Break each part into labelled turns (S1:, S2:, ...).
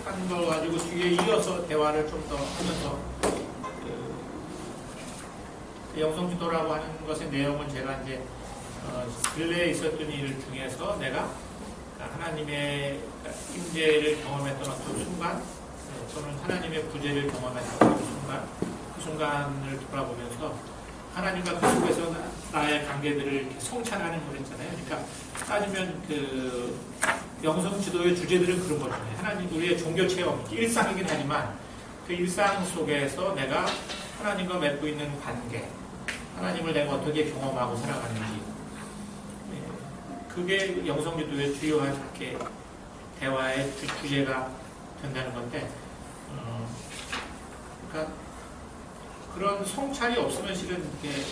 S1: 한 거 가지고 뒤에 이어서 대화를 좀 더 하면서 그 영성지도라고 하는 것의 내용은 제가 이제 근래에 있었던 일 중에서 내가 하나님의 임재를 경험했던 어떤 순간 또는 하나님의 구제를 경험했던 어떤 순간 그 순간을 돌아보면서 하나님과 그 속에서 나의 관계들을 이렇게 성찰하는 거랬잖아요. 그러니까 따지면 그 영성 지도의 주제들은 그런 거잖아요. 하나님 우리의 종교 체험, 일상이긴 하지만 그 일상 속에서 내가 하나님과 맺고 있는 관계, 하나님을 내가 어떻게 경험하고 살아가는지, 그게 영성 지도의 주요한 이렇게 대화의 주제가 된다는 건데, 그러니까 그런 성찰이 없으면 실은 이렇게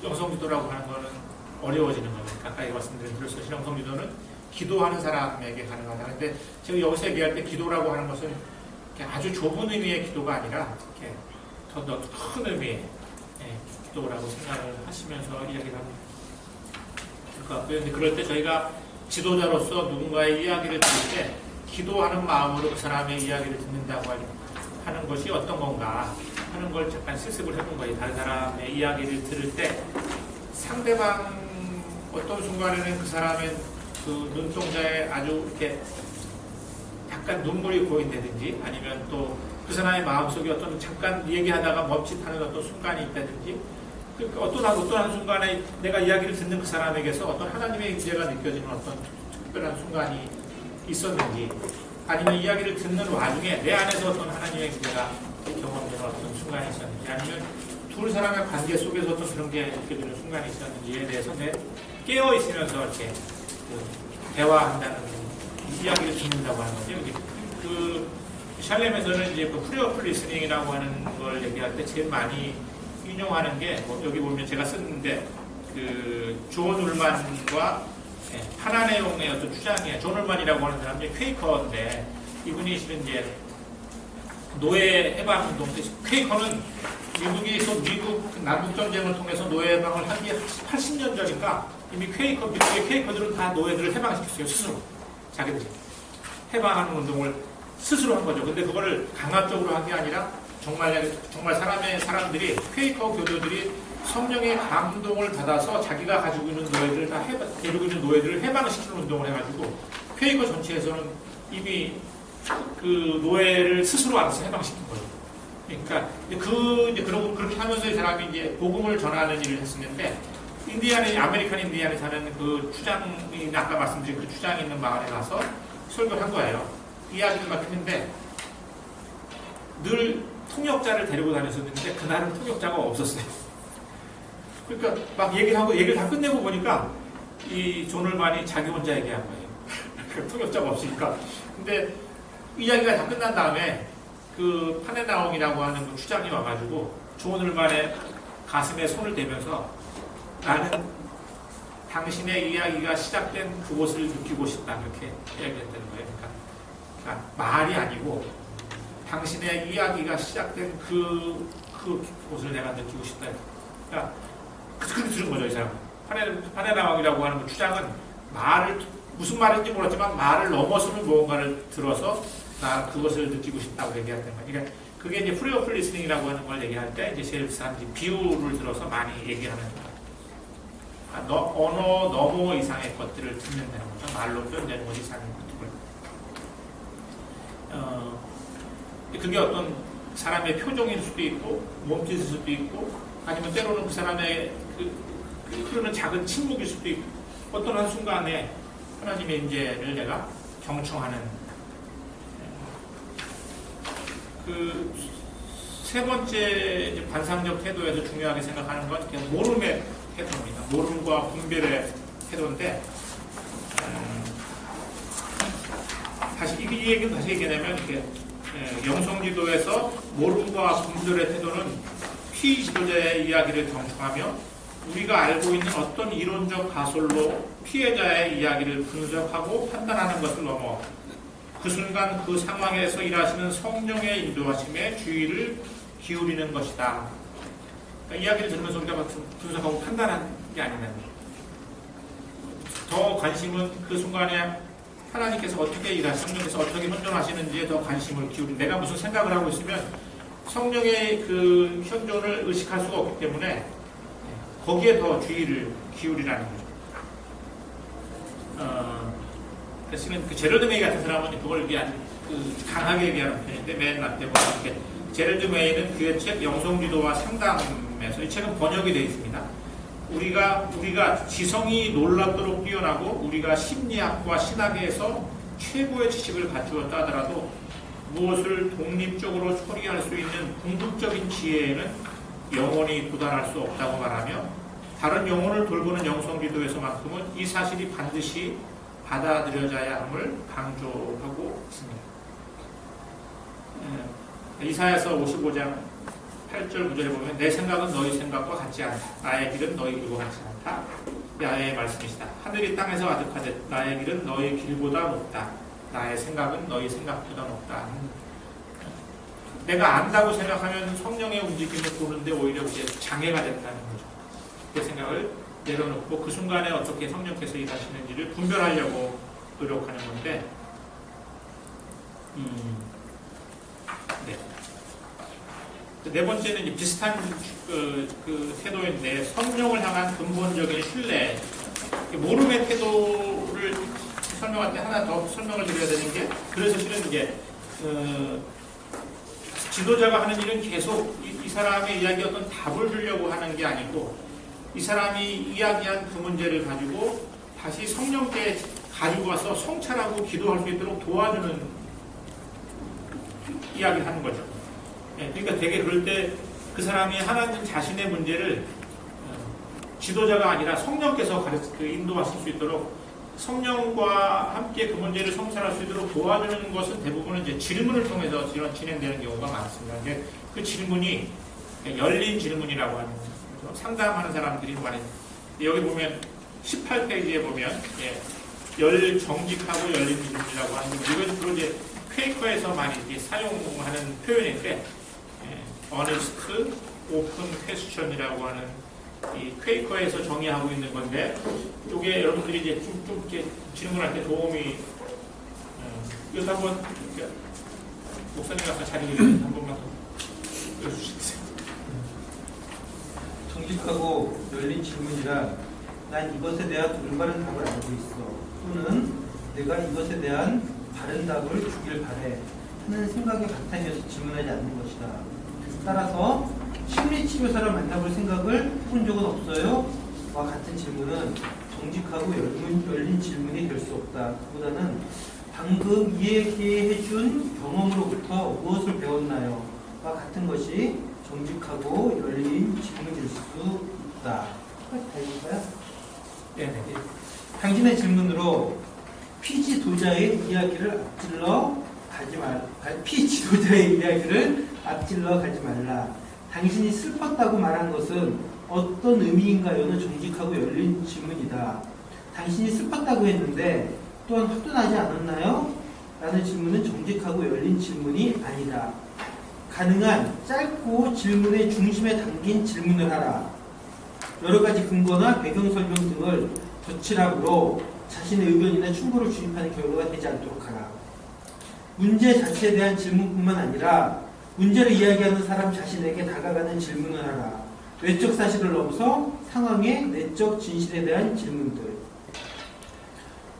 S1: 영성기도라고 하는 거는 어려워지는 거예요. 가까이 말씀드린 들었어요. 영성기도는 기도하는 사람에게 가능하다. 근데 제가 여기서 얘기할 때 기도라고 하는 것은 아주 좁은 의미의 기도가 아니라 이렇게 더 큰 의미의 기도라고 생각을 하시면서 이야기를 하면 될 것 같고요. 근데 그럴 때 저희가 지도자로서 누군가의 이야기를 들을 때 기도하는 마음으로 그 사람의 이야기를 듣는다고 하는 것이 어떤 건가 하는 걸 잠깐 실습을 해본 거예요. 다른 사람의 이야기를 들을 때 상대방 어떤 순간에는 그 사람의 그 눈동자에 아주 이렇게 약간 눈물이 고인다든지 아니면 또 그 사람의 마음속에 어떤 잠깐 얘기하다가 멈칫하는 어떤 순간이 있다든지 어떤 한 순간에 내가 이야기를 듣는 그 사람에게서 어떤 하나님의 임재가 느껴지는 어떤 특별한 순간이 있었는지 아니면 이야기를 듣는 와중에 내 안에서 어떤 하나님의 임재가 경험되는 어떤 순간이 있었는지 아니면 두 사람의 관계 속에서 어떤 그런 게 느껴지는 순간이 있었는지에 대해서 깨어 있으면서 이렇게 대화한다는 이야기를 듣는다고 하는 거죠. 그 샬렘에서는 이제 그 프리어풀 리스닝이라고 하는 걸 얘기할 때 제일 많이 인용하는 게 여기 보면 제가 썼는데 그 존 울만과 하나네용의 어떤 주장이에요. 존 울만이라고 하는 사람이 퀘이커인데 이분이 실은 이제 노예 해방 운동 때 퀘이커는 미국 남북 전쟁을 통해서 노예 해방을 한 게 80년 전이니까 이미 미국의 퀘이커들은 다 노예들을 해방시켰어요. 스스로 자기들이 해방하는 운동을 스스로 한 거죠. 근데 그거를 강압적으로 한 게 아니라 정말 사람들이 퀘이커 교도들이 성령의 감동을 받아서 자기가 가지고 있는 노예들을 데리고 있는 노예들을 해방시키는 운동을 해가지고 퀘이커 전체에서는 이미 그 노예를 스스로 알아서 해방시킨 거예요. 그러니까 그렇게 하면서 이 사람이 이제 복음을 전하는 일을 했었는데 아메리칸 인디안에 사는 그 추장이 아까 말씀드린 그 추장이 있는 마을에 가서 설교를 한 거예요. 이야기를 막 했는데 늘 통역자를 데리고 다녔었는데 그날은 통역자가 없었어요. 그러니까 막 얘기를 다 끝내고 보니까 이 존 울만이 자기 혼자 얘기한 거예요. 통역자가 없으니까. 근데 이야기가 다 끝난 다음에 그 파네나옹이라고 하는 그 추장이 와가지고 존 울만의 가슴에 손을 대면서 나는 당신의 이야기가 시작된 그곳을 느끼고 싶다 이렇게 이야기했다는 거예요. 그러니까 말이 아니고 당신의 이야기가 시작된 그곳을 내가 느끼고 싶다. 그러니까 그렇게 들은 거죠, 이 사람은. 파네나왕이라고 하는 그 추장은 무슨 말인지 모르지만 말을 넘어서는 무언가를 들어서 나 그것을 느끼고 싶다고 얘기했던 거예요. 그러니까 그게 이제 프리어풀 리스닝이라고 하는 걸 얘기할 때 이제 제일 사람들이 비유를 들어서 많이 얘기하는 거예요. 언어 너머 이상의 것들을 듣는다는 거죠. 말로 표현되는 것 이상의 것들을. 그게 어떤 사람의 표정일 수도 있고 몸짓일 수도 있고 아니면 때로는 그 사람의 흐르는 작은 침묵일 수도 있고 어떤 한순간에 하나님의 임재를 내가 경청하는 그 세 번째 반상적 태도에서 중요하게 생각하는 건 그냥 모름의 태도입니다. 모름과 분별의 태도인데 다시 이 얘기는 다시 얘기하면 이렇게 영성지도에서 모름과 분별의 태도는 피 지도자의 이야기를 경청하며 우리가 알고 있는 어떤 이론적 가설로 피해자의 이야기를 분석하고 판단하는 것을 넘어 그 순간 그 상황에서 일하시는 성령의 인도하심에 주의를 기울이는 것이다. 그러니까 이야기를 들으면서 우리가 분석하고 판단하는 게 아니라 더 관심은 그 순간에 하나님께서 어떻게 일하시, 성령께서 어떻게 현존하시는지에 더 관심을 기울이고 내가 무슨 생각을 하고 있으면 성령의 그 현존을 의식할 수가 없기 때문에 거기에 더 주의를 기울이라는 거죠. 그래서 그 제럴드 메이 같은 사람은 그걸 위한 강하게 얘기하는 편인데 맨 앞에 보면 이렇게 제럴드 메이는 그의 책 영성기도와 상담에서 이 책은 번역이 되어 있습니다. 우리가 지성이 놀랍도록 뛰어나고 우리가 심리학과 신학에서 최고의 지식을 갖추었다 하더라도 무엇을 독립적으로 처리할 수 있는 궁극적인 지혜에는 영혼이 도달할 수 없다고 말하며 다른 영혼을 돌보는 영성기도에서만큼은 이 사실이 반드시 받아들여져야 함을 강조하고 있습니다. 이사야서 55장 8절 9절에 보면 내 생각은 너희 생각과 같지 않다. 나의 길은 너희 길과 같지 않다. 야훼의 말씀이시다. 하늘이 땅에서 아득하듯 나의 길은 너희 길보다 높다. 나의 생각은 너희 생각보다 높다. 내가 안다고 생각하면 성령의 움직임을 보는데 오히려 이제 장애가 된다는 거죠. 그 생각을 내려놓고 그 순간에 어떻게 성령께서 일하시는지를 분별하려고 노력하는 건데 네 번째는 비슷한 그 태도인데 성령을 향한 근본적인 신뢰, 모름의 태도를 설명할 때 하나 더 설명을 드려야 되는 게 그래서 실은 이제 지도자가 하는 일은 계속 이 사람의 이야기에 어떤 답을 주려고 하는 게 아니고 이 사람이 이야기한 그 문제를 가지고 다시 성령께 가지고 와서 성찰하고 기도할 수 있도록 도와주는 이야기를 하는 거죠. 그러니까 되게 그럴 때 그 사람이 하나님 자신의 문제를 지도자가 아니라 성령께서 인도하실 수 있도록 성령과 함께 그 문제를 성찰할 수 있도록 도와주는 것은 대부분은 이제 질문을 통해서 진행되는 경우가 많습니다. 근데 그 질문이 열린 질문이라고 하는 거죠. 상담하는 사람들이 많이 여기 보면 18페이지에 보면 정직하고 열린 질문이라고 하는 이건 주로 이제 퀘이커에서 많이 사용하는 표현인데 어니스트 오픈 퀘스천이라고 하는 이 퀘이커에서 정의하고 있는 건데 이게 여러분들이 이제 좀 이렇게 질문할 때 도움이 이것도 한번 목사님 가서 자리 한 번만 더 읽어주시겠어요?
S2: 정직하고 열린 질문이라 난 이것에 대한 올바른 답을 알고 있어 또는 내가 이것에 대한 바른 답을 주길 바래 하는 생각의 바탕이어서 질문하지 않는 것이다. 따라서 심리치료사를 만나볼 생각을 해본 적은 없어요? 와 같은 질문은 정직하고 열린 질문이 될 수 없다. 그보다는 방금 이야기해준 경험으로부터 무엇을 배웠나요? 와 같은 것이 정직하고 열린 질문일 수 있다. 다 읽을까요?
S1: 네네.
S2: 당신의 질문으로 피지도자의 이야기를 앞질러 가지 말라. 당신이 슬펐다고 말한 것은 어떤 의미인가요는 정직하고 열린 질문이다. 당신이 슬펐다고 했는데 또한 화도 나지 않았나요? 라는 질문은 정직하고 열린 질문이 아니다. 가능한 짧고 질문의 중심에 담긴 질문을 하라. 여러 가지 근거나 배경 설명 등을 덧칠함으로 자신의 의견이나 충고를 주입하는 결과가 되지 않도록 하라. 문제 자체에 대한 질문뿐만 아니라 문제를 이야기하는 사람 자신에게 다가가는 질문을 하라. 외적 사실을 넘어서 상황의 내적 진실에 대한 질문들.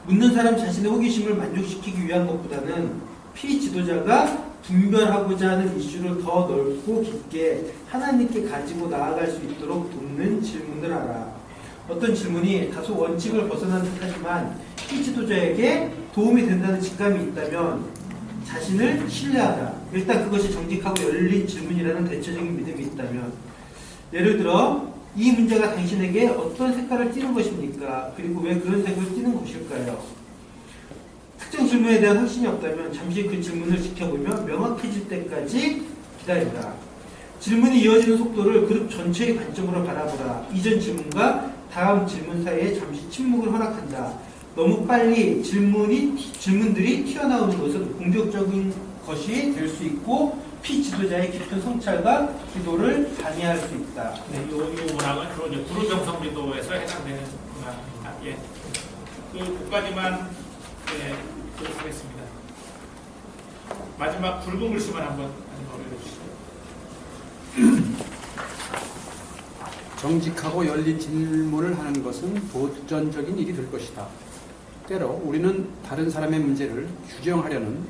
S2: 묻는 사람 자신의 호기심을 만족시키기 위한 것보다는 피지도자가 분별하고자 하는 이슈를 더 넓고 깊게 하나님께 가지고 나아갈 수 있도록 돕는 질문을 하라. 어떤 질문이 다소 원칙을 벗어난 듯하지만 피지도자에게 도움이 된다는 직감이 있다면 자신을 신뢰하라. 일단 그것이 정직하고 열린 질문이라는 대체적인 믿음이 있다면 예를 들어 이 문제가 당신에게 어떤 색깔을 띠는 것입니까? 그리고 왜 그런 색을 띠는 것일까요? 특정 질문에 대한 확신이 없다면 잠시 그 질문을 지켜보며 명확해질 때까지 기다리라. 질문이 이어지는 속도를 그룹 전체의 관점으로 바라보라. 이전 질문과 다음 질문 사이에 잠시 침묵을 허락한다. 너무 빨리 질문들이 튀어나오는 것은 공격적인 것이 될 수 있고 피지도자의 깊은 성찰과 기도를 방해할 수 있다.
S1: 네, 이 문항은 주로 이제 구루정성지도에서 해당되는 문항입니다. 그 까지만 보도록 하겠습니다. 마지막 굵은 글씨만 한번 올려주시죠.
S3: 정직하고 열린 질문을 하는 것은 도전적인 일이 될 것이다. 때로 우리는 다른 사람의 문제를 규정하려는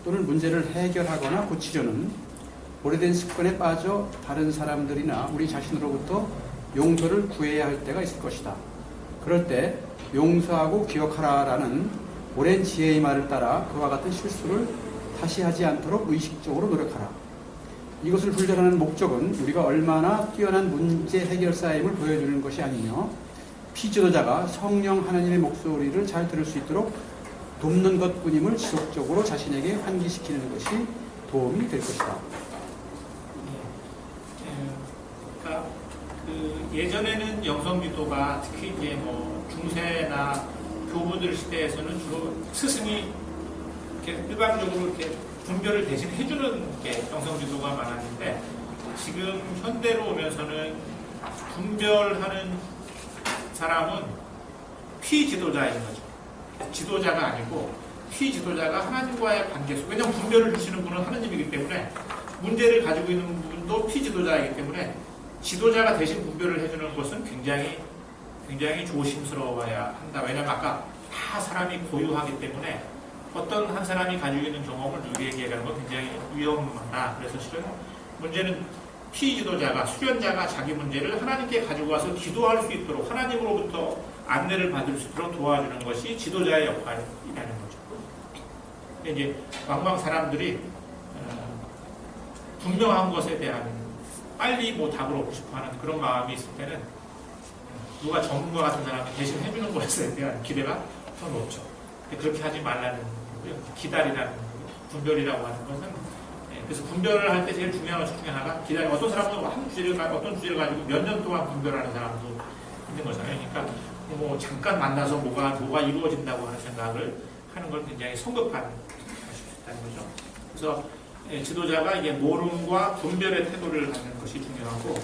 S3: 또는 문제를 해결하거나 고치려는 오래된 습관에 빠져 다른 사람들이나 우리 자신으로부터 용서를 구해야 할 때가 있을 것이다. 그럴 때 용서하고 기억하라라는 오랜 지혜의 말을 따라 그와 같은 실수를 다시 하지 않도록 의식적으로 노력하라. 이것을 훈련하는 목적은 우리가 얼마나 뛰어난 문제 해결사임을 보여주는 것이 아니며 피지도자가 성령 하나님의 목소리를 잘 들을 수 있도록 돕는 것뿐임을 지속적으로 자신에게 환기시키는 것이 도움이 될 것이다.
S1: 그러니까 예전에는 영성기도가 특히 이제 뭐 중세나 교부들 시대에서는 주로 스승이 이렇게 일방적으로 이렇게 분별을 대신 해주는 게 영성기도가 많았는데 지금 현대로 오면서는 분별하는 사람은 피지도자인 거죠. 지도자가 아니고 피지도자가 하나님과의 관계 속에 그냥 분별을 주시는 분은 하나님이기 때문에 문제를 가지고 있는 분도 피지도자이기 때문에 지도자가 대신 분별을 해주는 것은 굉장히 조심스러워야 한다. 왜냐하면 아까 다 사람이 고유하기 때문에 어떤 한 사람이 가지고 있는 경험을 누구에게 얘기하는 건 굉장히 위험하다. 그래서 실은 문제는 피지도자가 수련자가 자기 문제를 하나님께 가지고 와서 기도할 수 있도록 하나님으로부터 안내를 받을 수 있도록 도와주는 것이 지도자의 역할이라는 거죠. 이제 왕왕 사람들이 분명한 것에 대한 빨리 뭐 답을 얻고 싶어하는 그런 마음이 있을 때는 누가 전문가 같은 사람이 대신 해주는 것에 대한 기대가 더 높죠. 그렇게 하지 말라는 거고요. 기다리라는 거고요. 분별이라고 하는 것은 그래서 분별을 할 때 제일 중요한 것 중에 하나가 기다려. 어떤 사람은 어떤 주제를 가지고 몇 년 동안 분별하는 사람도 있는 거잖아요. 그러니까 뭐 잠깐 만나서 뭐가 이루어진다고 하는 생각을 하는 걸 굉장히 성급한 것이 있다는 거죠. 그래서 지도자가 이게 모름과 분별의 태도를 갖는 것이 중요하고,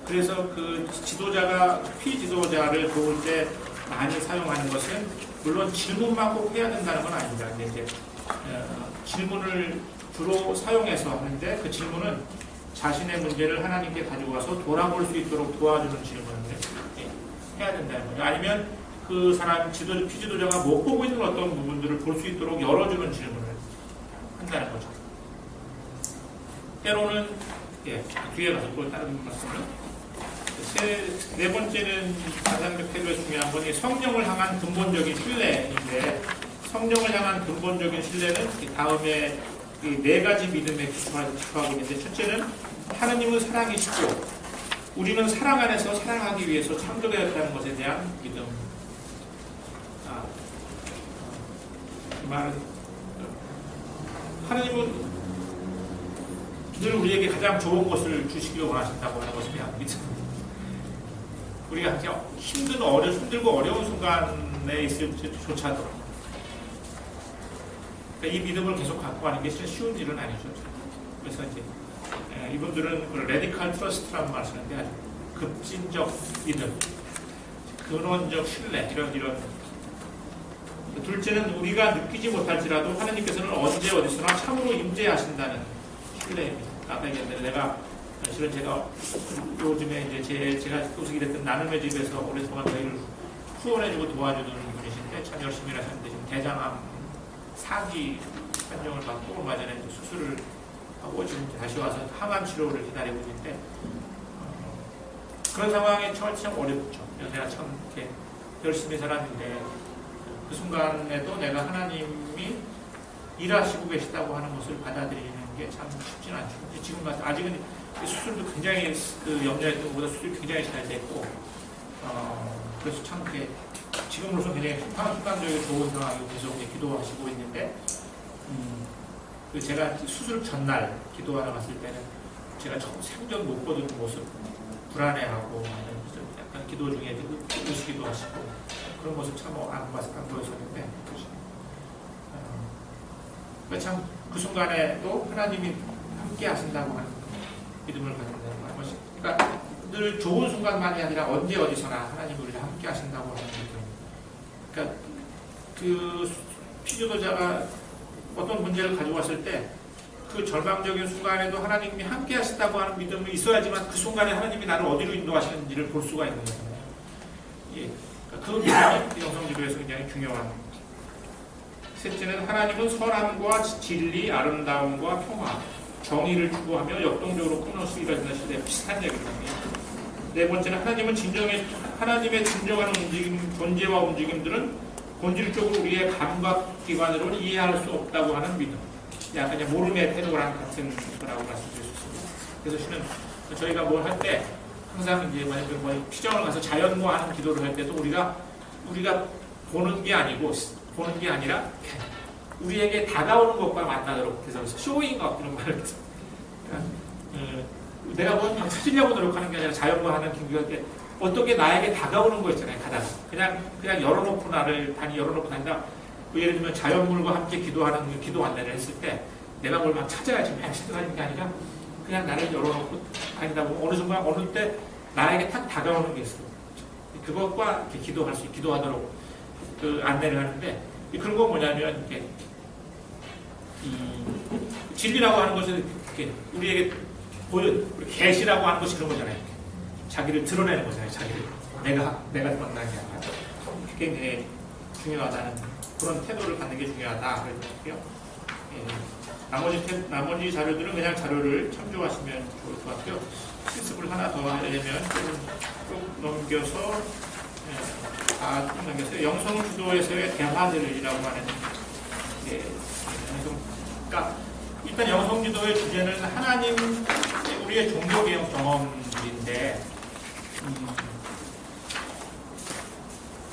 S1: 그래서 그 지도자가 피지도자를 도울 때 많이 사용하는 것은 물론 질문만 꼭 해야 된다는 건 아닙니다. 근데 이제 질문을 주로 사용해서 하는데 그 질문은 자신의 문제를 하나님께 가지고 와서 돌아볼 수 있도록 도와주는 질문을 해야 된다는 거죠. 아니면 그 사람 피지도자가 못 보고 있는 어떤 부분들을 볼 수 있도록 열어주는 질문을 한다는 거죠. 때로는 뒤에 가서 또 다른 말씀을 네 번째는 가장 태도에 중요한 건 성령을 향한 근본적인 신뢰인데, 성령을 향한 근본적인 신뢰는 다음에 네 가지 믿음에 기초하고 있는데, 첫째는 하나님은 사랑이시고 우리는 사랑 안에서 사랑하기 위해서 창조되었다는 것에 대한 믿음. 그 말은 하나님은 늘 우리에게 가장 좋은 것을 주시기를 원하신다고 하는 것을 믿습니다. 우리가 힘들고 어려운 순간에 있을 때조차도 이 믿음을 계속 갖고 가는 게 쉬운 일은 아니죠. 그래서 이제 이분들은 레디컬 트러스트라는 말을 쓰는데 아주 급진적 믿음, 근원적 신뢰 이런. 둘째는 우리가 느끼지 못할지라도 하나님께서는 언제 어디서나 참으로 임재하신다는 신뢰입니다. 아까 얘기했는데 실은 제가 요즘에 이제 제가 소속이 됐던 나눔의 집에서 오랫동안 저희를 후원해주고 도와주는 분이신데 참 열심히 하셨는데 지금 대장암 4기 판정을 받고 얼마 전에 수술을 하고 지금 다시 와서 항암 치료를 기다리고 있는데 그런 상황에 참 어렵죠. 제가 참 이렇게 열심히 살았는데 그 순간에도 내가 하나님이 일하시고 계시다고 하는 것을 받아들이는 게 참 쉽지는 않죠. 지금 같은 아직은 수술도 굉장히 염려했던 것보다 수술이 굉장히 잘 됐고 그래서 참 이렇게 지금으로서 굉장히 순간적으로 좋은 상황이고 계속 기도하시고 있는데 제가 수술 전날 기도하러 갔을 때는 제가 생전 못 보던 모습, 불안해하고 약간 기도 중에 우시기도 하시고 그런 모습 참 안 보였었는데 참 그 순간에도 하나님이 함께 하신다고 하는 믿음을 가진다는 것이, 그러니까 늘 좋은 순간만이 아니라 언제 어디서나 하나님이 우리를 함께 하신다고 하는 믿음. 그러니까 피지도자가 어떤 문제를 가지고 왔을 때 그 절망적인 순간에도 하나님이 함께 하신다고 하는 믿음이 있어야지만 그 순간에 하나님이 나를 어디로 인도하시는지를 볼 수가 있는 거잖아요. 예. 그 믿음이 영성기도에서 굉장히 중요한. 셋째는 하나님은 선함과 진리, 아름다움과 평화, 정의를 추구하며 역동적으로 끊어서 이루어지는 시대에 비슷한 얘기를 합니다. 네 번째는 하나님의 진정한 존재와 움직임들은 본질적으로 우리의 감각기관으로는 이해할 수 없다고 하는 믿음. 약간 이제 모름의 태도랑 같은 거라고 말씀드릴 수 있습니다. 그래서 실은 저희가 뭘 할 때 항상 이제 만약에 뭐 피정을 가서 자연과 하는 기도를 할 때도 우리가 보는 게 아니라 우리에게 다가오는 것과 만나도록 해서 쇼잉업 이런 말을 해서 내가 뭘 막 찾으려고 노력하는 게 아니라 자연과 하는 기도할 때 어떻게 나에게 다가오는 거 있잖아요. 가다가 그냥 열어놓고 열어놓고 다닌다. 예를 들면 자연물과 함께 기도하는 기도 안내를 했을 때 내가 뭘 막 찾아야지 막 생각하는 게 아니라 그냥 나를 열어놓고 다니다 보면 어느 순간 어느 때 나에게 탁 다가오는 게 있어요. 그것과 이렇게 기도하도록 그 안내를 하는데 그런 건 뭐냐면 이렇게 진리라고 하는 것은 이렇게 우리에게 계시라고 하는 것이 그런 거잖아요. 자기를 드러내는 거잖아요. 자기를 내가 드러나는 게 아니라 그게 중요하다는 그런 태도를 갖는 게 중요하다. 그래서 나머지 자료들은 그냥 자료를 참조하시면 좋을 것 같고요. 실습을 하나 더 하려면 좀 넘겨서 영성주도에서의 대화들이라고 하는 그러니까 일단 영성주도의 주제는 하나님 우리의 종교개혁 경험인데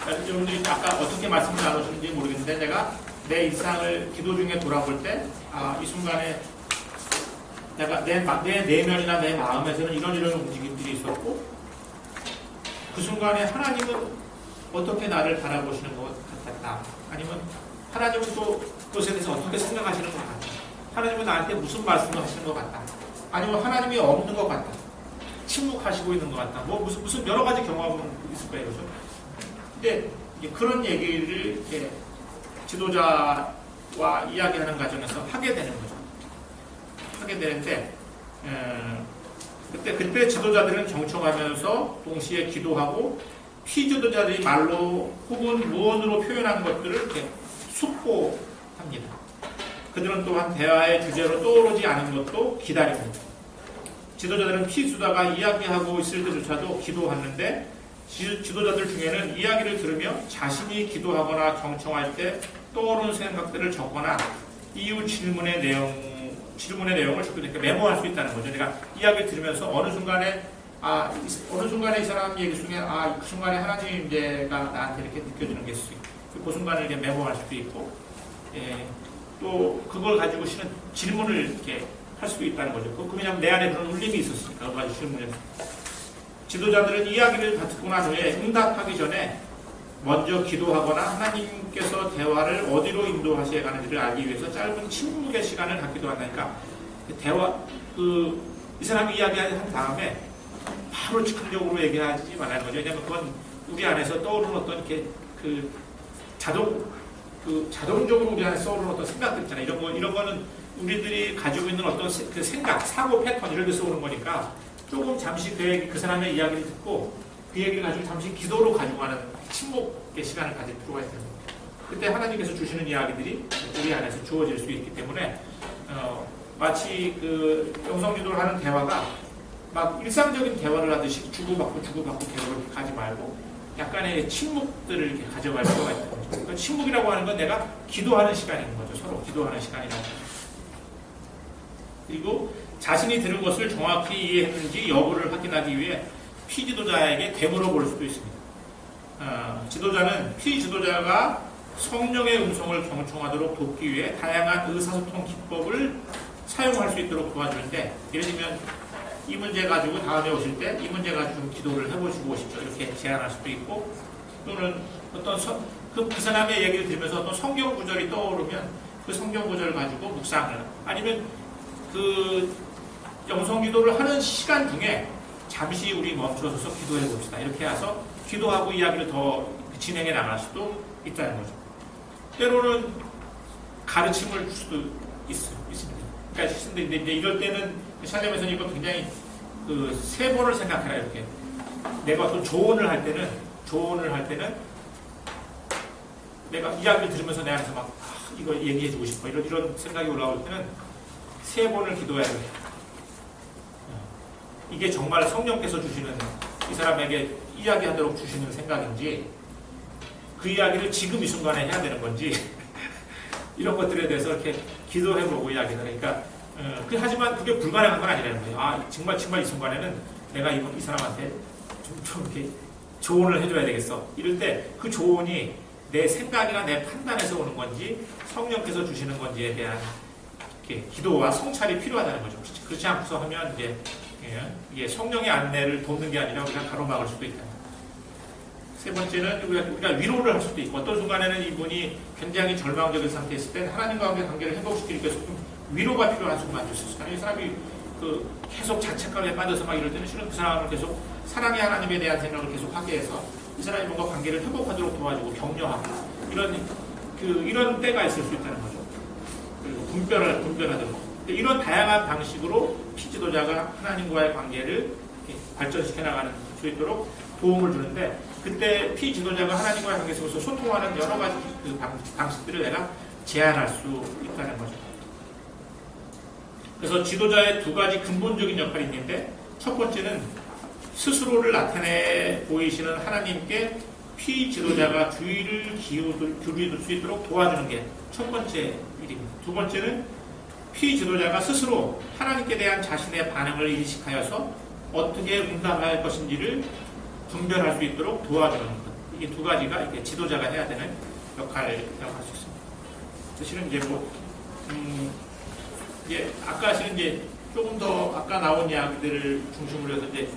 S1: 여러분들이 아까 어떻게 말씀을 나누셨는지 모르겠는데 제가 내 일상을 기도 중에 돌아볼 때 이 순간에 내가 내 내면이나 내 마음에서는 이런 움직임들이 있었고 그 순간에 하나님은 어떻게 나를 바라보시는 것 같았다. 아니면 하나님은 또 그것에 대해서 어떻게 생각하시는 것 같다. 하나님은 나한테 무슨 말씀을 하시는 것 같다. 아니면 하나님이 없는 것 같다. 침묵하시고 있는 것 같다. 뭐 무슨 여러 가지 경험은 있을 거예요. 그렇죠? 근데 그런 얘기를 이렇게 지도자와 이야기하는 과정에서 하게 되는 거죠. 하게 되는데 그때 지도자들은 경청하면서 동시에 기도하고 피지도자들이 말로 혹은 무언으로 표현한 것들을 이렇게 숙고합니다. 그들은 또한 대화의 주제로 떠오르지 않은 것도 기다립니다. 지도자들은 피지도자가 이야기하고 있을 때조차도 기도하는데 지도자들 중에는 이야기를 들으며 자신이 기도하거나 경청할 때 떠오르는 생각들을 적거나 이후 질문의 내용을 적고 메모할 수 있다는 거죠. 그러니까 이야기를 들으면서 어느 순간에 이 사람 얘기 중에 그 순간에 하나님의 문제가 나한테 이렇게 느껴지는 게 있어요. 그 순간을 이렇게 메모할 수도 있고, 또 그걸 가지고 실은 질문을 이렇게 할 수도 있다는 거죠. 왜냐하면 내 안에 그런 울림이 있었으니까 그거 가지고 질문을. 지도자들은 이야기를 듣고 난 후에 응답하기 전에 먼저 기도하거나 하나님께서 대화를 어디로 인도하셔야 가는지를 알기 위해서 짧은 침묵의 시간을 갖기도 한다니까 이 사람이 이야기한 다음에 바로 즉흥적으로 얘기하지 말라는 거죠. 왜냐하면 그건 우리 안에서 떠오르는 어떤 이렇게 자동적으로 우리 안에서 떠오르는 어떤 생각들 있잖아요. 이런 거는 우리들이 가지고 있는 어떤 그 생각, 사고 패턴 이런 데서 오는 거니까 조금 잠시 그 사람의 이야기를 듣고 그 얘기를 가지고 잠시 기도로 가지고 가는 침묵의 시간을 가질 필요가 있습니다. 그때 하나님께서 주시는 이야기들이 우리 안에서 주어질 수 있기 때문에 마치 그 영성기도를 하는 대화가 막 일상적인 대화를 하듯이 주고받고 대화를 가지 말고 약간의 침묵들을 이렇게 가져갈 필요가 있는 거죠. 그러니까 침묵이라고 하는 건 내가 기도하는 시간인 거죠. 서로 기도하는 시간이라고. 그리고 자신이 들은 것을 정확히 이해했는지 여부를 확인하기 위해 피지도자에게 되물어볼 수도 있습니다. 지도자는 피지도자가 성령의 음성을 경청하도록 돕기 위해 다양한 의사소통 기법을 사용할 수 있도록 도와주는데, 예를 들면 이 문제 가지고 다음에 오실 때 이 문제 가지고 좀 기도를 해보시고 오십시오. 이렇게 제안할 수도 있고, 또는 어떤 그 사람의 얘기를 들으면서 어떤 성경 구절이 떠오르면 그 성경 구절을 가지고 묵상을, 아니면 그 영성기도를 하는 시간 중에 잠시 우리 멈춰서서 기도해 봅시다. 이렇게 해서 기도하고 이야기를 더 진행해 나갈 수도 있다는 거죠. 때로는 가르침을 줄 수도 있습니다. 그러니까 근데 이제 이럴 때는 샬렘에서는 이거 굉장히 그 세 번을 생각해라 이렇게. 내가 어떤 조언을 할 때는 내가 이야기를 들으면서 내 안에서 막 이거 얘기해주고 싶어 이런 생각이 올라올 때는 세 번을 기도해야 돼. 이게 정말 성령께서 주시는 이 사람에게 이야기하도록 주시는 생각인지 그 이야기를 지금 이 순간에 해야 되는 건지 이런 것들에 대해서 이렇게 기도해보고 이야기를 하니까 하지만 그게 불가능한 건 아니라는 거예요. 아 정말 이 순간에는 내가 이 사람한테 좀 이렇게 조언을 해줘야 되겠어. 이럴 때 그 조언이 내 생각이나 내 판단에서 오는 건지 성령께서 주시는 건지에 대한 이렇게 기도와 성찰이 필요하다는 거죠. 그렇지 않고서 하면 이제 이게 성령의 안내를 돕는 게 아니라 우리가 가로막을 수도 있다. 세 번째는 우리가 위로를 할 수도 있고 어떤 순간에는 이분이 굉장히 절망적인 상태에 있을 때 하나님과의 관계를 회복시키기 위해서 좀 위로가 필요한 순간도 있을 수 있어요. 이 사람이 계속 자책감에 빠져서 막 이럴 때는 실은 그 사람을 계속 사랑의 하나님에 대한 생각을 계속 하게 해서 이 사람이 뭔가 관계를 회복하도록 도와주고 격려하고 이런 때가 있을 수 있다는 거죠. 그리고 분별하도록 이런 다양한 방식으로 피지도자가 하나님과의 관계를 발전시켜 나가는 수 있도록 도움을 주는데 그때 피지도자가 하나님과의 관계 속에서 소통하는 여러 가지 방식들을 내가 제안할 수 있다는 거죠. 그래서 지도자의 두 가지 근본적인 역할이 있는데 첫 번째는 스스로를 나타내 보이시는 하나님께 피지도자가 주의를 기울일 수 있도록 도와주는 게 첫 번째 일입니다. 두 번째는 피지도자가 스스로 하나님께 대한 자신의 반응을 인식하여서 어떻게 응답할 것인지를 분별할 수 있도록 도와주는 것. 이게 두 가지가 이렇게 지도자가 해야 되는 역할이라고 할 수 있습니다. 실은 이제 아까 실은 이제 조금 더 아까 나온 이야기들을 중심으로 해서 이제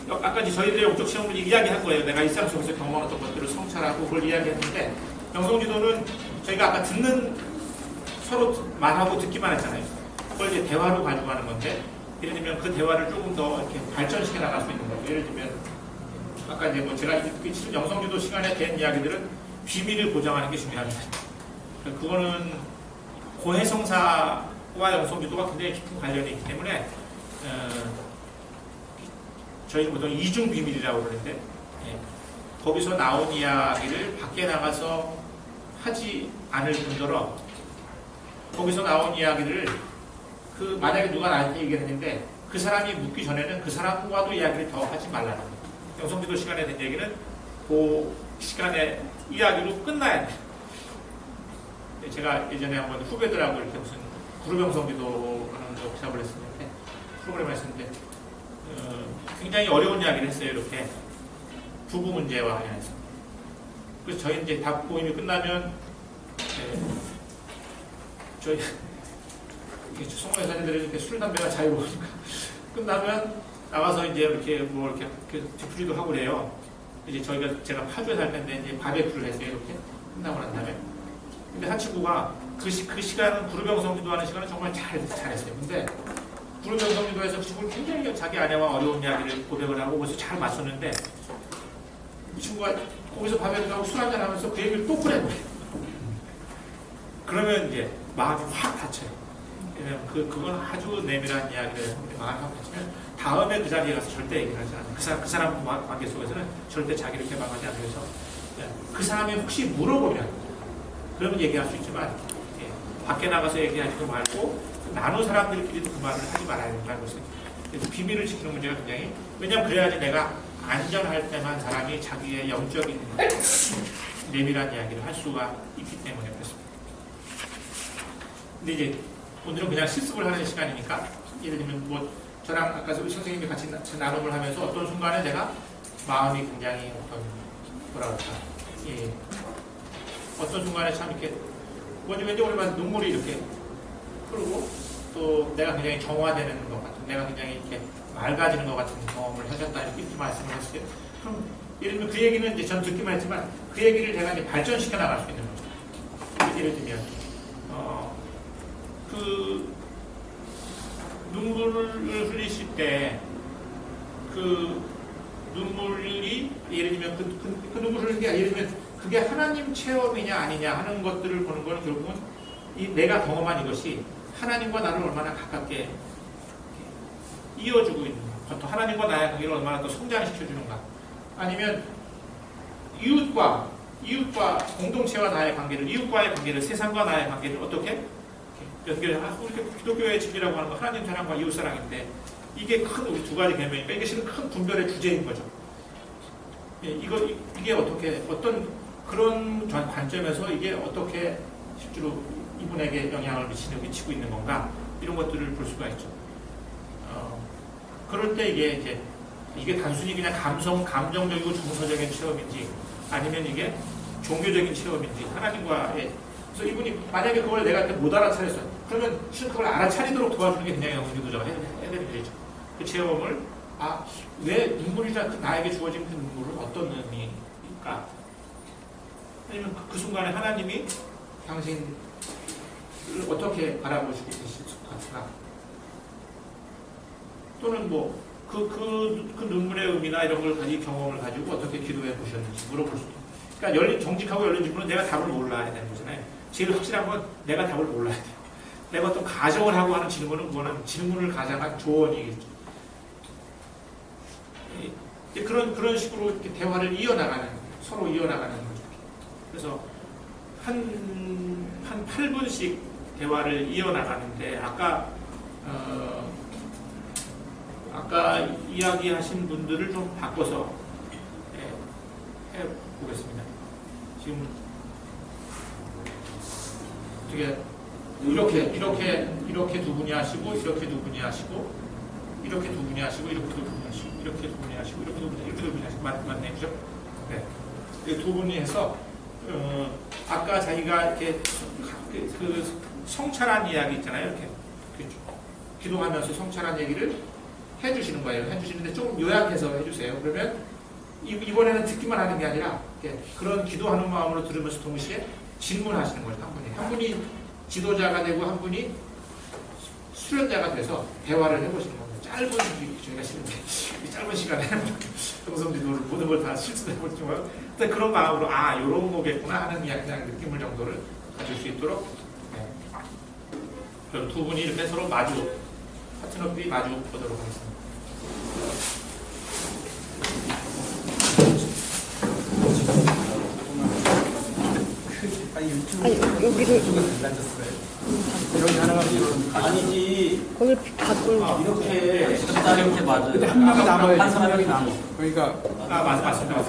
S1: 아까 이제 저희들의 영적 체험을 이야기한 거예요. 내가 일상 속에서 경험한 어떤 것들을 성찰하고 그걸 이야기했는데 영성지도는 저희가 아까 서로 말하고 듣기만 했잖아요. 그걸 이제 대화로 가져가는 건데 예를 들면 그 대화를 조금 더 이렇게 발전시켜 나갈 수 있는 거예요. 예를 들면 아까 이제 제가 실은 영성지도 시간에 된 이야기들은 비밀을 보장하는 게 중요합니다. 그거는 고해성사와 영성지도가 굉장히 깊은 관련이 있기 때문에 저희는 보통 이중 비밀이라고 그러는데 거기서 나온 이야기를 밖에 나가서 하지 않을 뿐더러 거기서 나온 이야기를 만약에 누가 나한테 얘기했는데 그 사람이 묻기 전에는 그 사람과도 이야기를 더 하지 말라는 거예요. 영성지도 시간에 된 얘기는 그 시간에 이야기로 끝나야 돼요. 제가 예전에 한번 후배들하고 이렇게 무슨 그룹 영성지도라는 워크숍을 했었는데 프로그램을 했었는데 굉장히 어려운 이야기를 했어요. 이렇게 부부 문제와 관련해서. 그래서 저희 이제 다 모임이 끝나면 저희 송로회사님들이 이렇게 술 담배가 자유로우니까 끝나면 나가서 이제 이렇게 뒤풀이도 하고 그래요. 이제 제가 파주에 살 텐데 이제 바베큐를 했어요. 이렇게 끝나고 난 다음에. 근데 한 친구가 그 시간은 구루병성지도 하는 시간은 정말 잘했어요. 근데 구루병성지도에서 친구는 굉장히 자기 아내와 어려운 이야기를 고백을 하고 그래서 잘 맞췄는데 이 친구가 거기서 바베큐하고 술 한잔 하면서 그 얘기를 또 꺼낸 거예요. 그러면 이제 마음이 확 다쳐요. 왜냐면 그건 아주 내밀한 이야기를 했는데 마음이 확 다치면 다음에 그 자리에 가서 절대 얘기를 하지 않아요. 그 사람 관계 속에서는 절대 자기를 개방하지 않으면서 그 사람이 혹시 물어보면 그러면 얘기할 수 있지만 밖에 나가서 얘기하지도 말고 나누 사람들끼리도 그 말을 하지 말아야 된다는 것을. 그래서 비밀을 지키는 문제가 굉장히 왜냐하면 그래야지 내가 안전할 때만 사람이 자기의 영적인 내밀한 이야기를 할 수가 있기 때문에 그렇습니다. 근데 이제 오늘은 그냥 실습을 하는 시간이니까 예를 들면 저랑 아까 선생님이 같이 나눔을 하면서 어떤 순간에 내가 마음이 굉장히 어떤 순간에 참 이렇게 왠지 오랜만에 눈물이 이렇게 흐르고 또 내가 굉장히 정화되는 것 같은 내가 굉장히 이렇게 맑아지는 것 같은 경험을 하셨다 이렇게 말씀을 했어요. 그럼 예를 들면 그 얘기는 이제 전 듣기만 했지만 그 얘기를 제가 이제 발전시켜 나갈 수 있는 거죠. 예를 들면 그 눈물을 흘리실 때 그 눈물이 예를 들면 그 눈물 흘리는 게 예를 들면 그게 하나님 체험이냐 아니냐 하는 것들을 보는 건 결국은 내가 경험한 이것이 하나님과 나를 얼마나 가깝게 이어주고 있는가, 또 하나님과 나의 관계를 얼마나 더 성장시켜주는가, 아니면 이웃과 공동체와 나의 관계를, 이웃과의 관계를, 세상과 나의 관계를 어떻게 연결하고, 우리 기독교의 진리라고 하는 건 하나님 사랑과 이웃 사랑인데, 이게 큰 우리 두 가지 개념이니까 이게 실은 큰 분별의 주제인 거죠. 이게 어떤 그런 관점에서 이게 어떻게 실제로 이분에게 영향을 미치고 있는 건가, 이런 것들을 볼 수가 있죠. 그럴 때 이게 단순히 그냥 감정적이고 정서적인 체험인지, 아니면 이게 종교적인 체험인지, 하나님과의, 그래서 이분이 만약에 그걸 내가 못 알아차렸어, 그러면 실은 그걸 알아차리도록 도와주는 게 그냥 영성기도자가 해야 되는 일이죠. 그 체험을, 왜 눈물이라 나에게 주어진 그 눈물은 어떤 의미일까? 아니면 그 순간에 하나님이 당신을 어떻게 바라보시고 계실까? 또는 그 눈물의 의미나 이런 걸 경험을 가지고 어떻게 기도해 보셨는지 물어볼 수 있어요. 그러니까 정직하고 열린 질문은 내가 답을 몰라야 되는 거잖아요. 제일 확실한 건 내가 답을 몰라야 돼요. 내가 어떤 가정을 하고 하는 질문은 그거는 질문을 가장한 조언이겠죠. 그런 식으로 이렇게 대화를 서로 이어나가는 거죠. 그래서 한 8분씩 대화를 이어나가는데, 아까 이야기하신 분들을 좀 바꿔서 해보겠습니다. 지금 어떻게 이렇게 두 분이 하시고, 이렇게 두 분이 하시고, 이렇게 두 분이 하시고, 이렇게 두 분이 하시고, 이렇게 두 분이 하시고, 이렇게 두 분이 하시고, 맞네, 그죠? 네. 두 분이 해서 아까 자기가 이렇게 그 성찰한 이야기 있잖아요, 이렇게 기도하면서 성찰한 얘기를 해주시는 거예요. 해주시는데 좀 요약해서 해주세요. 그러면 이번에는 듣기만 하는 게 아니라 그런 기도하는 마음으로 들으면서 동시에 질문하시는 거죠. 한 분이 지도자가 되고 한 분이 수련자가 돼서 대화를 해보시는 겁니다. 저희가 싫은데 이 짧은 시간에 영성지도를 모든 걸 다 실수해보지만 그런 마음으로 요런 거겠구나 하는 그냥 느낌을 정도를 가질 수 있도록, 그럼 두 분이 이렇게 서로 파트너끼리 마주 보도록 하겠습니다.
S4: 여기를
S3: 여기 하나가
S5: 아니지.
S4: 거길 바꿀
S5: 이렇게 맞아요.
S3: 근데 한 명이 남아요.
S5: 한
S3: 한 명이
S5: 사람이
S3: 남아. 그러니까
S1: 맞습니다.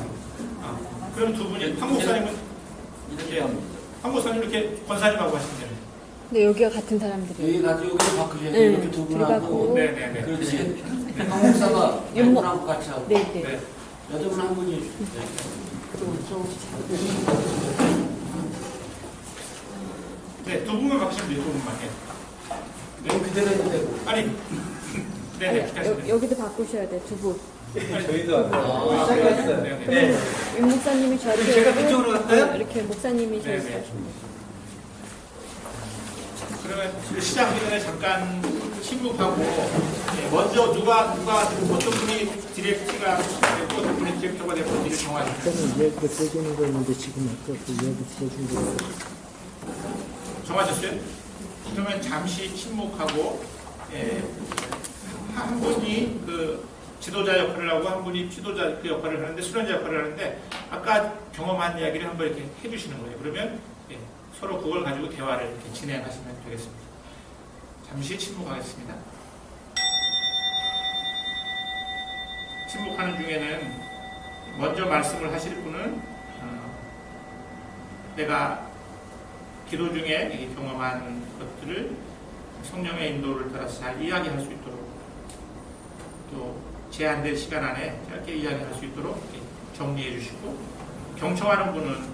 S1: 그럼 두 분이 한 목사님은
S5: 이렇게 합니다.
S1: 한 목사님 이렇게 권사님하고 하시면 돼요.
S4: 근데 여기가 같은 사람들이에요.
S5: 여기 가지고 여기 바꾸셔야
S4: 네,
S5: 돼. 이렇게 두 분하고.
S4: 들어가고.
S1: 네네네.
S5: 그렇지. 한 목사가 한 분하고 같이 하고.
S4: 네, 네.
S1: 네.
S5: 여자분 한 분이.
S1: 네, 두 분만 바꾸시면 돼요. 두 분만.
S5: 여기 그대로 해도 되고.
S1: 아니, 네네, 기다리시면 돼요.
S4: 여기도 바꾸셔야 돼, 두 분.
S2: 저희도
S5: 아,
S2: 시작했어요.
S1: 네.
S4: 윤 목사님이 저렇게
S2: 제가
S4: 하고,
S2: 그쪽으로 갈까요?
S4: 이렇게 목사님이 저렇게
S1: 네.
S4: 하시면 돼요.
S1: 그러면 시작하기 전에 잠깐 침묵하고, 먼저 누가 어떤 분이 디렉트가 되고 어떤 분이 디렉터가 되고 이를 정하시면 돼요.
S6: 저는 이야기가 써주는 거였는데 지금 아까 그 이야기 써준 거
S1: 정하셨어요? 그러면 잠시 침묵하고, 한 분이 그 지도자 역할을 하고 한 분이 피도자 그 역할을 하는데, 수련자 역할을 하는데, 아까 경험한 이야기를 한번 이렇게 해주시는 거예요. 그러면 서로 그걸 가지고 대화를 이렇게 진행하시면 되겠습니다. 잠시 침묵하겠습니다. 침묵하는 중에는 먼저 말씀을 하실 분은 내가 기도 중에 경험한 것들을 성령의 인도를 따라서 잘 이야기할 수 있도록, 또 제한된 시간 안에 짧게 이야기할 수 있도록 정리해 주시고, 경청하는 분은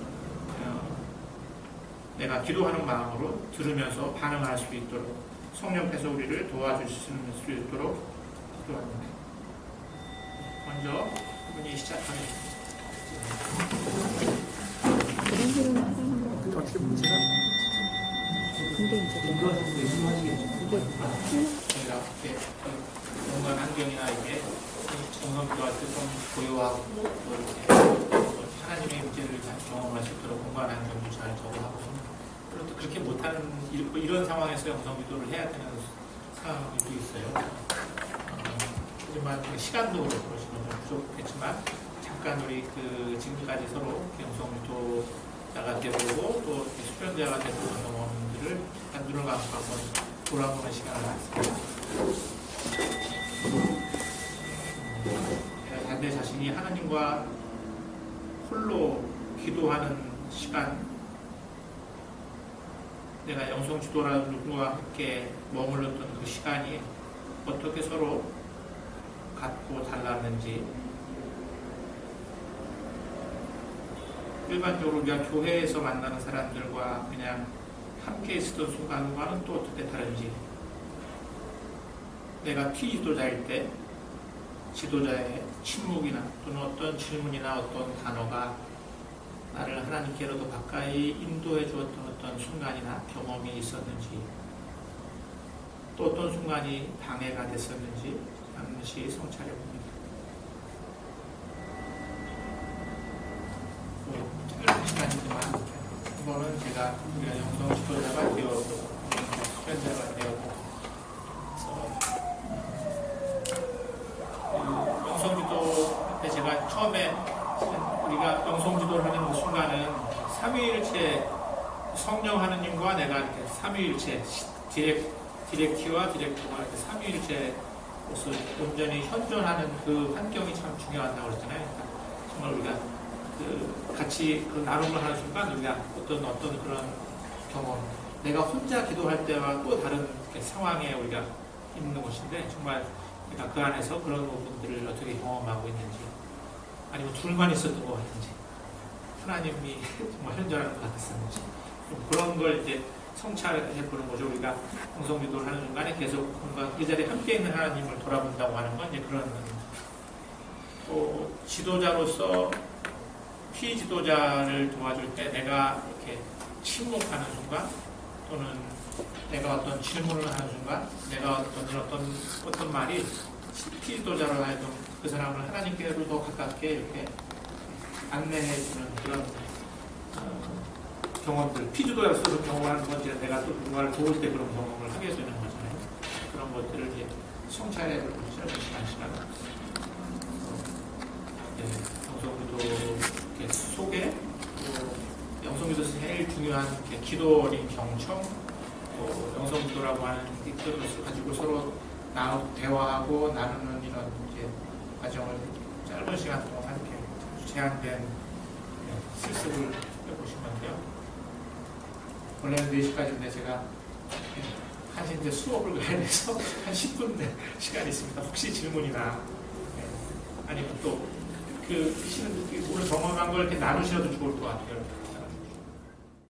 S1: 내가 기도하는 마음으로 들으면서 반응할 수 있도록 성령께서 우리를 도와주실 수 있도록 기도합니다. 먼저 분이 시작하겠습니다.
S4: 그런 식으로 하는 거.
S3: 어떻게 문제가
S4: 근데 이제 내가 이제
S1: 저희가 이렇게 공간 환경이나 이게 정성기도할 때 좀 고요하고 또 이렇게 하나님의 임재를 경험할 수 있도록 공간 환경도 잘 적응하고 그것도 그렇게 못하는 이런 상황에서 영성기도를 해야 되는 상황이 또 있어요. 하지만 시간도 그렇고 좀 부족했지만 잠깐 우리 지금까지 서로 영성기도자가 되고 또 수련자가 되고 경험들을 잠깐 눈을 감고 한번 돌아보는 시간을 갖습니다. 내 자신이 하나님과 홀로 기도하는 시간, 내가 영성지도라는 누구와 함께 머물렀던 그 시간이 어떻게 서로 같고 달랐는지, 일반적으로 우리가 교회에서 만나는 사람들과 그냥 함께 있었던 순간과는 또 어떻게 다른지, 내가 피지도자일 때 지도자의 침묵이나 또는 어떤 질문이나 어떤 단어가 나를 하나님께로도 가까이 인도해 주었던 어떤 순간이나 경험이 있었는지, 또 어떤 순간이 방해가 됐었는지 잠시 성찰해 봅니다. 짧은 시간이지만 이거는 제가 우리가 영성 지도자가 되었고 수련자가 되었고 영성기도 때 제가 처음에 우리가 영성기도를 하는 그 순간은 삼위일체 성령 하느님과 내가 이렇게 삼위일체 디렉티와 디렉터가 이렇게 삼위일체로서 온전히 현존하는 그 환경이 참 중요하다고 그랬잖아요. 정말 우리가 같이 나눔을 하는 순간 우리가 어떤 그런 경험, 내가 혼자 기도할 때와 또 다른 상황에 우리가 있는 것인데 정말 우리가 그 안에서 그런 부분들을 어떻게 경험하고 있는지, 아니면 둘만 있었던 것 같은지, 하나님이 정말 현존하는 것 같았는지, 그런 걸 이제 성찰해 보는 거죠. 우리가 영성기도를 하는 순간에 계속 뭔가 그 자리에 함께 있는 하나님을 돌아본다고 하는 건 이제 그런 또 지도자로서 피지도자를 도와줄 때 내가 이렇게 침묵하는 순간, 또는 내가 어떤 질문을 하는 순간, 내가 어떤 말이 피지도자로 하여금 그 사람을 하나님께로 더 가깝게 이렇게 안내해주는 그런 경험들, 피지도자로서 경험하는 건 이제 내가 또 누군가를 도울 때 그런 경험을 하게 되는 거잖아요. 그런 것들을 이제 성찰해 볼 시간. 영성기도 속에 또 영성기도에서 제일 중요한 기도 어린 경청, 또 영성기도라고 하는 것을 가지고 서로 대화하고 나누는 이런 이제 과정을 짧은 시간 동안 이렇게 제한된 실습을 해보시면 돼요. 원래는 4시까지인데 제가 1시인데 수업을 가야 돼서 한 10분 시간이 있습니다. 혹시 질문이나 아니면 또 오늘 경험한 걸 이렇게 나누셔도 좋을 것 같아요.